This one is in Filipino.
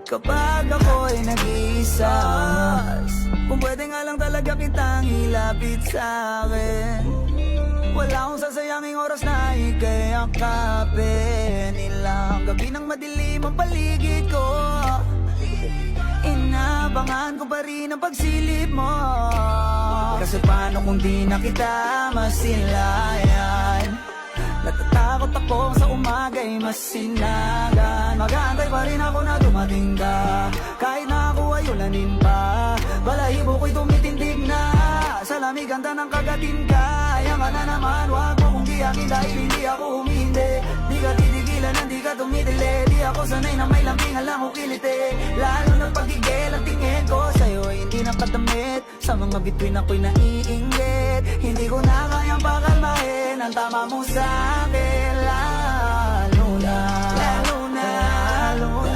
kapag ako'y nag-iisa. Kung pwede nga lang talaga kitang ilapit sa'kin, wala akong sasayanging oras na ika'y akapin. Ilang gabi ng madilim ang paligid ko, inabangan ko pa rin ang pagsilip mo. Kasi paano kung di na kita masilayan? Natatakot ako sa umaga'y masinagan. Mag-aantay pa rin ako na dumating ka, kahit na ako ay ulanin pa. Balahibo ko'y tumitindig na sa lamig ganda ng kagatin ka. Yan ka na naman, wag mo kong giyakin dahil hindi ako humindi. Di ka titigilan, hindi ka tumitili. Di ako sanay na may lambingan lang o kiliti. Lalo na pagigil ang tingin ko sa'yo ay hindi nakadamit. Sa mga bituin ako'y naiinggit. Hindi ko na kayang pakalmahin ang tama mo sa'kin.